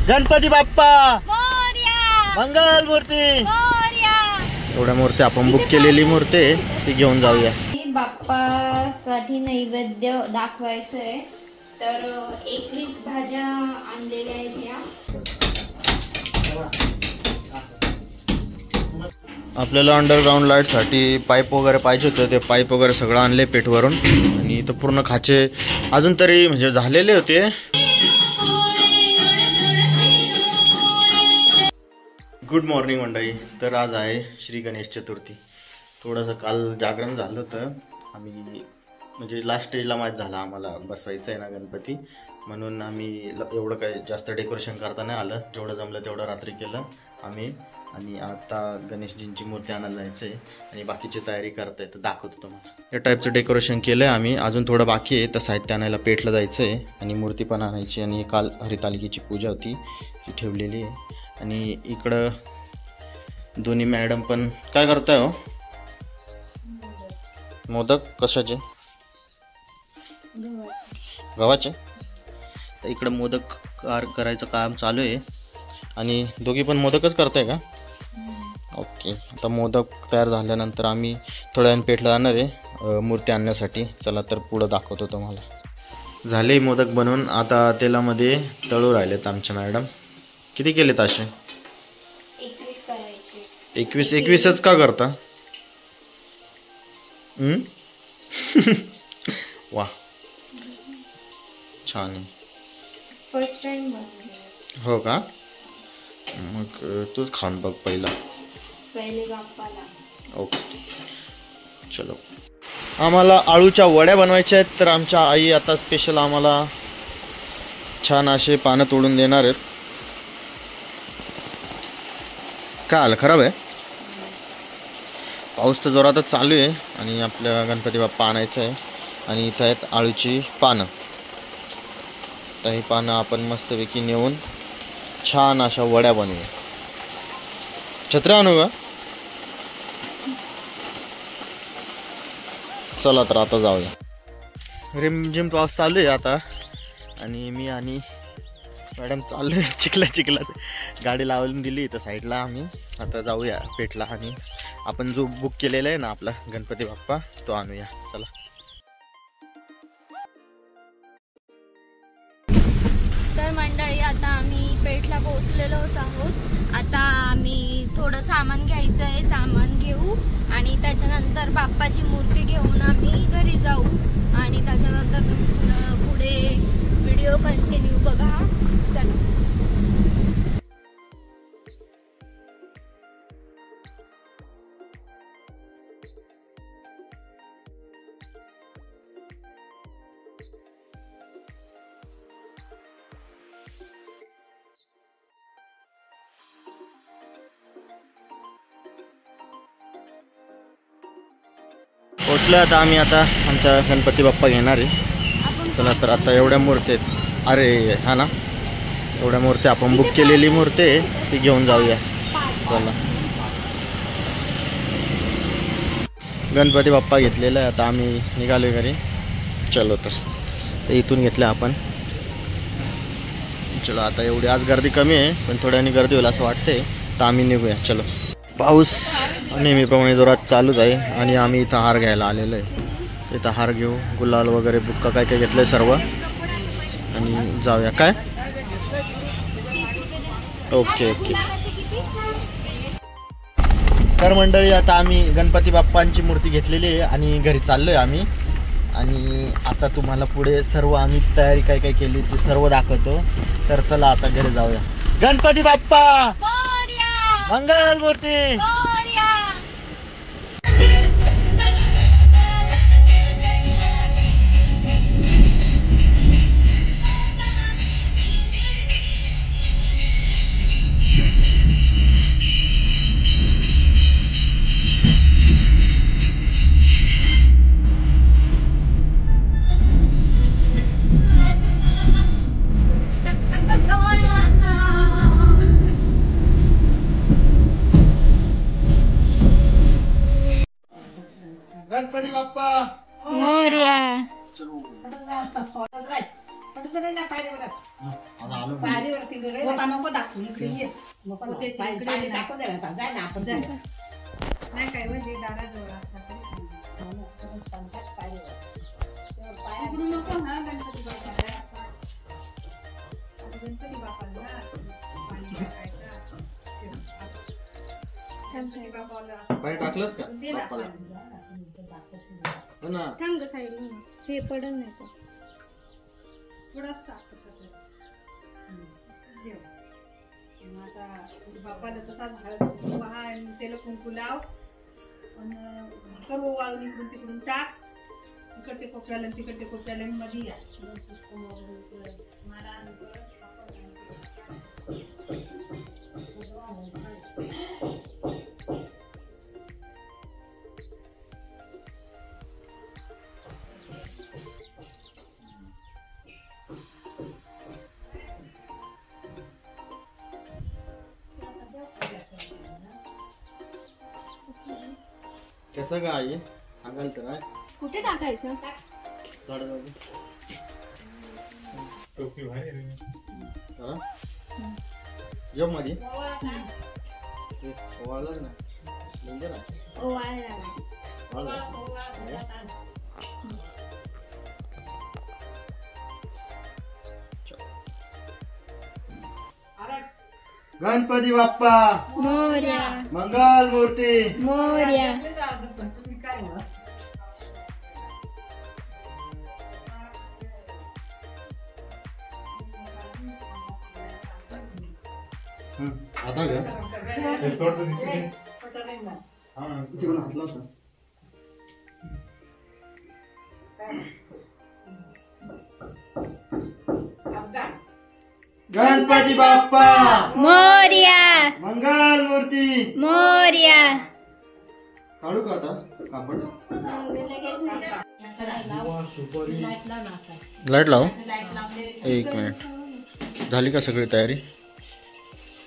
गणपती बाप्पा मोरया, मंगल मूर्ती. मोरया. एवढ्या मूर्ती आपण बुक केलेली मूर्ती आहे, ती घेऊन जाऊया. बाप्पासाठी नैवेद्य दाखवायचं आहे, तर 21 भाज्या आणलेल्या आहेत या. आपल्याला अंडरग्राऊंड लाईट साठी पाईप वगैरे पाहिजे होते, ते पाईप वगैरे सगळं आणले पेठवरून. आणि इथं पूर्ण खाचे अजून तरी म्हणजे झालेले होते. गुड मॉर्निंग मंडळी. तर आज आहे श्री गणेश चतुर्थी. थोडंसं काल जागरण झालं होतं, आम्ही म्हणजे लास्ट स्टेजला माहीत झालं आम्हाला बसवायचं आहे ना गणपती, म्हणून आम्ही एवढं काही जास्त डेकोरेशन करता नाही आलं. जेवढं जमलं तेवढं रात्री केलं आम्ही. आणि आता गणेशजींची मूर्ती आणायला जायचं आहे आणि बाकीची तयारी करताय, तर दाखवतो तुम्हाला. या टाईपचं डेकोरेशन केलं आहे आम्ही. अजून थोडं बाकी आहे, तर साहित्य आणायला पेठला जायचं आहे आणि मूर्ती पण आणायची. आणि काल हरितालिकेची पूजा होती ती ठेवलेली आहे. आणि इकडं दोन्ही मॅडम पण काय करताय हो? मोदक कशाचे? गव्हाचे. तर इकडं मोदक करायचं काम चालू आहे. आणि दोघी पण मोदकच करताय का? ओके. आता मोदक तयार झाल्यानंतर आम्ही थोड्या वेळाने पेठला जाणार आहे मूर्ती आणण्यासाठी. चला तर पुढं दाखवतो तुम्हाला. झाले मोदक बनवून, आता तेलामध्ये तळू राहिलेत आमच्या मॅडम. किती केलेत असे? 21 करायचे. 21च का करता? वा, छान आहे. फर्स्ट टाइम बनवले. हो का? मग तूच खाऊन बघ पहिला. पहिले बाप्पाला. ओके चलो. आम्हाला आळूच्या वड्या बनवायच्या आहेत, तर आमच्या आई आता स्पेशल आम्हाला छान असे पानं तोडून देणार आहेत. काय आलं, खराब आहे? पाऊस तर जोरातच चालू आहे आणि आपल्या गणपती बाप्पा आणायचं आहे. आणि इथं आहेत आळूची पानं. तर ही पानं आपण मस्तपैकी नेऊन छान अशा वड्या बनवूया. छत्री आणू का? चला तर आता जाऊया. रिमझिम पाऊस चालू आहे आता आणि मी आणि मॅडम चालू आहे चिखलात गाडी लावून दिली तर साईडला. आम्ही आता जाऊया पेठला आणि आपण जो बुक केलेला आहे ना आपला गणपती बाप्पा, तो आणूया. चला. तर मंडळी, आता आम्ही पेठला पोहोचलेलोच आहोत. आता आम्ही थोडं सामान घ्यायचं आहे, सामान घेऊ आणि त्याच्यानंतर बाप्पाची मूर्ती घेऊन आम्ही घरी जाऊ. आणि त्याच्यानंतर तुम्ही पुढे व्हिडिओ कंटिन्यू बघा. चला. पोचलो आता आम्ही. आता आमचा गणपती बाप्पा घेणार आहे. चला तर आता एवढ्या मूर्ती आहेत. अरे हा ना, एवढ्या मूर्ती आपण बुक केलेली मूर्ती आहे, ती घेऊन जाऊया. चला. गणपती बाप्पा घेतलेला आहे, आता आम्ही निघालो घरी. चलो तर इथून घेतलं आपण. चलो आता एवढी आज गर्दी कमी आहे, पण थोड्याने गर्दी होईल असं वाटतंय, तर आम्ही निघूया. चलो. पाऊस नेहमीप्रमाणे जोरात चालूच आहे आणि आम्ही इथं हार घ्यायला आलेलो आहे. इथं हार घेऊ, गुलाल वगैरे बुक्का काय काय घेतलं आहे सर्व आणि जाऊया. काय? Okay okay. तर मंडळी, आता आम्ही गणपती बाप्पांची मूर्ती घेतलेली आहे आणि घरी चाललोय आम्ही. आणि आता तुम्हाला पुढे सर्व आम्ही तयारी काय काय केली ती सर्व दाखवतो. तर चला आता घरी जाऊया. गणपती बाप्पा मंगल मूर्ती. आता नको दाखवू इकडे ये नाही काय म्हणजे दाराजवळ असतात इकडून नको ना गणपती बाप्पाला गणपती बाप्पाला गणपती बाप्पाला पाणी टाकलंस का दे ना बाप्पाला? हो ना. थांब ग साईड हे पडत नाही तर थोडंच टाक कसं देव आता बाप्पाला तसा वाहा आणि त्याला कुंकू लाव आणि सर्व वाळून इकडून तिकडून टाक इकडचे कोपऱ्याला आणि तिकडचे कोपऱ्याला मध्ये या कसं काय आहे सांगाल तर नाही कुठे टाकायचं येऊ मध्ये वाळलंच ना म्हणजे ना गणपती बाप्पा मोरया मंगल मूर्ती मोरया आता घ्या तिकडून हातला होता गणपती बाप्पा मोरया मंगल मूर्ती मोरया काढू का आता कापड लाईट लाव एक मिनिट झाली का सगळी तयारी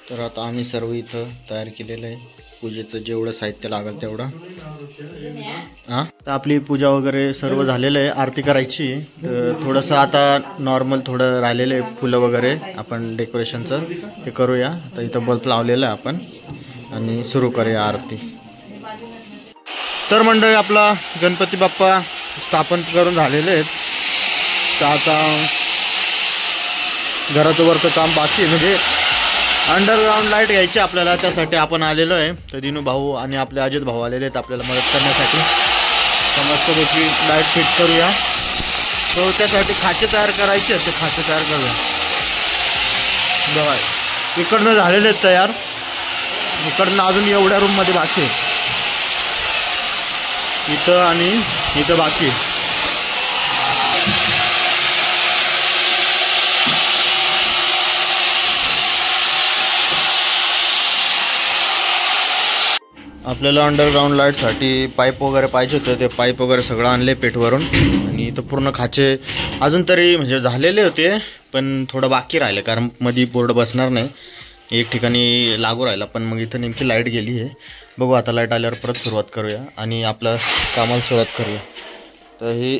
तर आता आम्ही सर्व इथं तयार केलेलं आहे पूजेचं जेवढं साहित्य लागेल तेवढं हां तर आपली पूजा वगैरे सर्व झालेलं आहे आरती करायची तर थोडंसं आता नॉर्मल थोडं राहिलेलं आहे फुलं वगैरे आपण डेकोरेशनचं ते करूया तर इथं बल्ब लावलेलं आहे आपण आणि सुरू करूया आरती तर मंडळी आपला गणपती बाप्पा स्थापन करून झालेले आहेत तर आता घराचं वरचं काम बाकी आहे म्हणजे अंडरग्राऊंड लाईट घ्यायची आपल्याला त्यासाठी आपण आलेलो आहे तर दिनू भाऊ आणि आपले अजित भाऊ आलेले आहेत आपल्याला मदत करण्यासाठी तर मस्तपैकी लाईट फिट करूया तर त्यासाठी खाचे तयार करायचे आहेत ते खाचे तयार करूया बघा इकडनं झालेले आहेत तयार इकडनं अजून एवढ्या रूममध्ये बाकी आहे इथं आणि इथं बाकी आपल्याला अंडरग्राऊंड लाईटसाठी पाईप वगैरे पाहिजे होते ते पाईप वगैरे सगळं आणले पेठवरून आणि इथं पूर्ण खाचे अजून तरी म्हणजे झालेले होते पण थोडं बाकी राहिलं कारण मध्ये बोर्ड बसणार नाही एक ठिकाणी लागू राहिला पण मग इथं नेमकी लाईट गेली आहे बघू आता लाईट आल्यावर परत सुरुवात करूया आणि आपलं कामाला सुरुवात करूया तर हे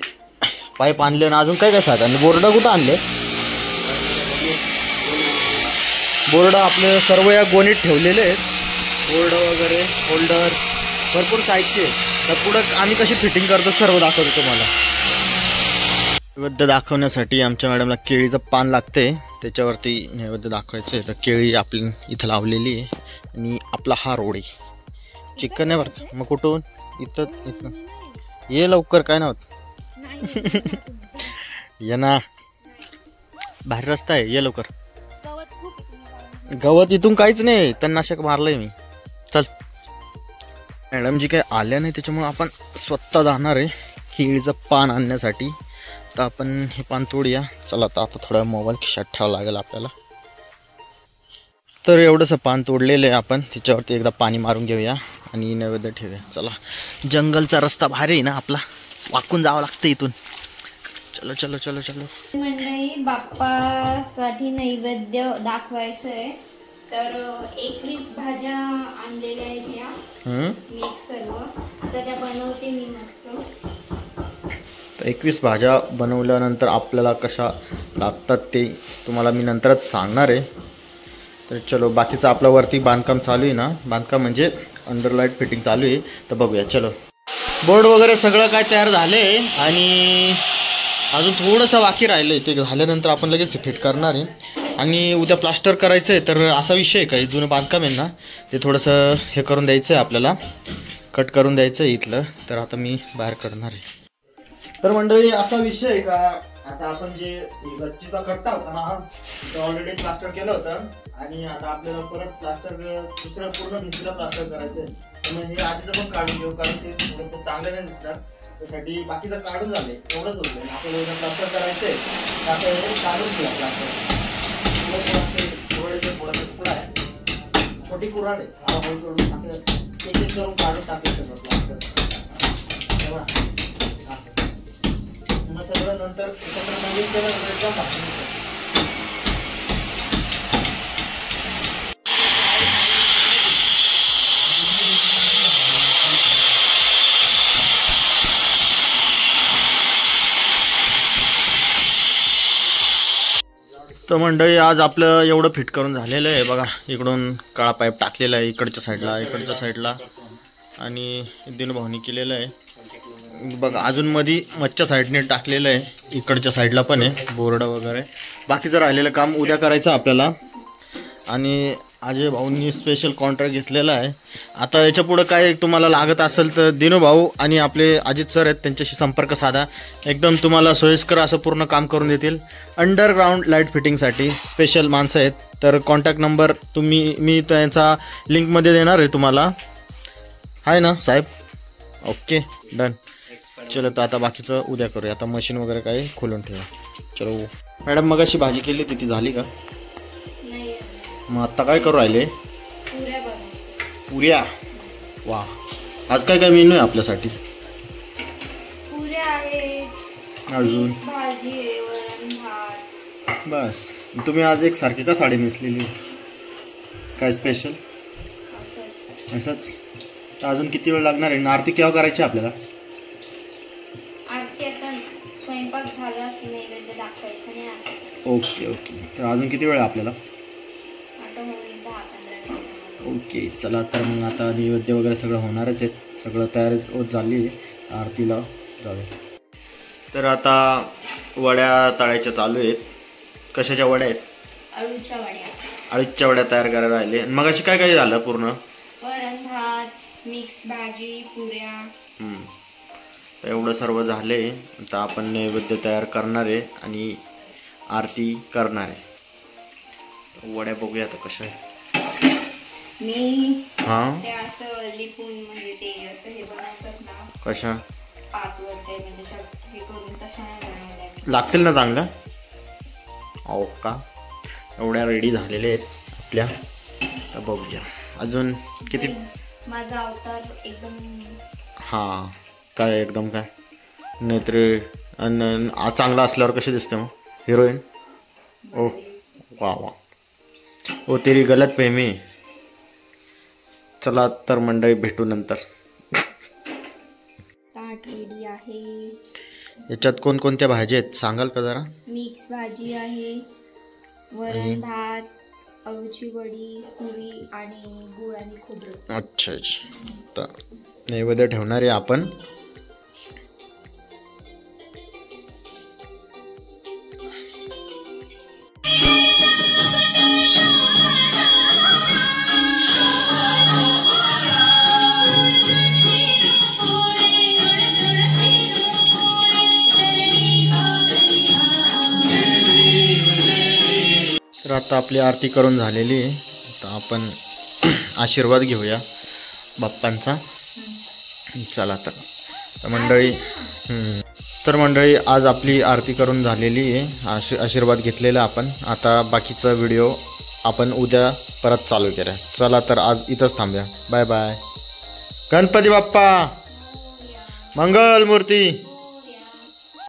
पाईप आणले ना अजून काय काय साधं आणि बोर्ड कुठं आणले बोर्ड आपले सर्व या गोणीत ठेवलेले आहेत बोर्ड वगैरे होल्डर भरपूर साहित्य तर पुढं आम्ही कशी फिटिंग करतो सर्व दाखवतो तुम्हाला नैवेद्य दाखवण्यासाठी आमच्या मॅडमला केळीचं पान लागते त्याच्यावरती नैवेद्य दाखवायचं आहे तर केळी आपली इथं लावलेली आहे आणि आपला हा रोड आहे चिकन आहे बरं का मग कुठून इथं ये लवकर काय नव्हतं ये ना बाहेर रस्ता आहे ये लवकर गवत इथून काहीच नाही तणनाशक मारलंय मी चल मॅडम जी काय आल्या नाही त्याच्यामुळे आपण स्वतः जाणार आहे केळीचं पान आणण्यासाठी तर आपण हे पान तोडूया चला तर आता थोडा मोबाईल खिशात ठेवावं लागेल आपल्याला तर एवढंसं पान तोडलेलं आहे आपण त्याच्यावरती एकदा पाणी मारून घेऊया आणि नैवेद्य ठेवूया चला जंगलचा रस्ता भारी आहे ना आपला वाकून जावं लागतं इथून चलो चलो चलो चलो मंडळी बाप्पासाठी नैवेद्य दाखवायचं आहे तर 21 भाज्या आणलेल्या आहेत या मिक्स सर्व आता त्या बनवते मी मस्त 21 भाज्या बनवल्यानंतर आपल्याला कशा लागतात ते तुम्हाला मी नंतरच सांगणार आहे तर चलो बाकीचं आपलं वरती बांधकाम चालू आहे ना, बांधकाम म्हणजे अंडरलाईट फिटिंग चालू आहे. तर बघूया. चलो बोर्ड वगैरे सगळं काय तयार झाले आणि अजून थोडंसं बाकी राहिलं आहे. ते झाल्यानंतर आपण लगेच फिट करणार आहे आणि उद्या प्लास्टर करायचं आहे. तर असा विषय आहे का, जुनं बांधकाम आहे ना ते थोडंसं हे करून द्यायचं आहे आपल्याला, कट करून द्यायचं आहे इथलं. तर आता मी बाहेर करणार आहे. तर मंडळी असा विषय आहे का, आता आपण जे गच्चीचा कट्टा होता ना तो ऑलरेडी प्लास्टर केलं होतं आणि आता आपल्याला परत प्लास्टर दुसऱ्या पूर्ण भिंतीला प्लास्टर करायचं आहे. तर हे आधीचं पण काढून घेऊ कारण ते थोडंसं चांगलं नाही दिसणार. त्यासाठी बाकीचं काढून झालंय, एवढंच होतं. आपल्याला प्लास्टर करायचंय तर आता हे काढून घेऊया प्लास्टर. थोडंसं तुकडा आहे, छोटी कुऱ्हाड आहे, हा होल सोडून असं एक एक करून काढून टाकायचं प्लास्टर. तेव्हा मग सगळं नंतर एकत्र नवीन केलं एकदम भाजून. तर मंडळी आज आपलं एवढं फिट करून झालेलं आहे बघा. इकडून काळा पाईप टाकलेला आहे इकडच्या साईडला आणि दिनभावनी केलेलं आहे बघा. अजून मध्ये मच्छच्या साईडने टाकलेलं आहे, इकडच्या साईडला पण आहे बोर्ड वगैरे. बाकीचं राहिलेलं काम उद्या करायचं आपल्याला. आणि अजय भाऊंनी स्पेशल कॉन्ट्रॅक्ट घेतलेला आहे. आता याच्या पुढं काय तुम्हाला लागत असेल तर दिनू भाऊ आणि आपले अजित सर आहेत त्यांच्याशी संपर्क साधा, एकदम तुम्हाला सोयीस्कर असं पूर्ण काम करून देतील. अंडरग्राऊंड लाईट फिटिंगसाठी स्पेशल माणसं आहेत. तर कॉन्टॅक्ट नंबर मी त्यांचा लिंकमध्ये देणार आहे तुम्हाला, आहे ना साहेब? Okay done. चलो तर आता बाकीचं उद्या करूया. आता मशीन वगैरे काही खोलून ठेवा. चलो मॅडम मगाशी भाजी केली होती ती झाली का? मग आता काय करू राहिले? पुऱ्या. वा, आज काय काय मेनू आहे आपल्यासाठी? पुऱ्या आहेत, अजून भाजी आहे, वरण भात. बस. तुम्ही आज एक सारखी का साडी नेसलेली? काय स्पेशल? असंच. तर अजून किती वेळ लागणार आहे? आरती केव्हा करायची आपल्याला? आरती आता स्वयंपाक झाला, नैवेद्य दाखवायचं नाही आता. Okay okay. तर अजून किती वेळ आहे आपल्याला? आता होईल 10-15 मिनिट. ओके चला. तर मग आता नैवेद्य वगैरे सगळं होणारच आहे, सगळं तयारी होत झाली आहे, आरतीला जाऊया. तर आता वड्या तळायच्या चालू आहेत. कशाच्या वड्या आहेत? अळूच्या वड्या. अळूच्या वड्या तयार करायला राहिले. मग अशी काय काय झालं पूर्ण? वरण भात, मिक्स भाजी, पुऱ्या. तर एवढं सर्व झाले. आता आपण नैवेद्य तयार करणार आहे आणि आरती करणार आहे. वड्या बघूया आता कशा आहे. मी हां ते असं लिपून म्हणजे ते असं हे बनवतात ना, कशा पातवर ते म्हणजे हे करून तशा नाही बनवल्या. लागतील ना चांगल्या? हो का. एवढ्या रेडी झालेल्या आहेत आपल्या. तर बघूया अजून किती. माझा अवतार एकदम. हां काय एकदम काय नाहीतर चांगला असल्यावर कशी दिसते मग हिरोईन? ओ वा वा. ओ तेरी गलत फहमी. चला तर मंडळी भेटू नंतर. ताट रेडी आहे. याच्यात कोणकोणत्या भाज्या आहेत सांगाल का जरा? मिक्स भाजी आहे, वरण भात, अळूची वडी, पुरी आणि गुळ आणि खोबरं. अच्छा अच्छा. तर नैवेद्य ठेवणार आहे आपण. तर आता आपली आरती करून झालेली आहे. आता आपण आशीर्वाद घेऊया बाप्पांचा. चला तर मंडळी आज आपली आरती करून झालेली आहे. आशीर्वाद घेतलेला आपण. आता बाकीचा व्हिडिओ आपण उद्या परत चालू केला. चला तर आज इथंच थांबूया. Bye bye. गणपती बाप्पा मंगल मूर्ती.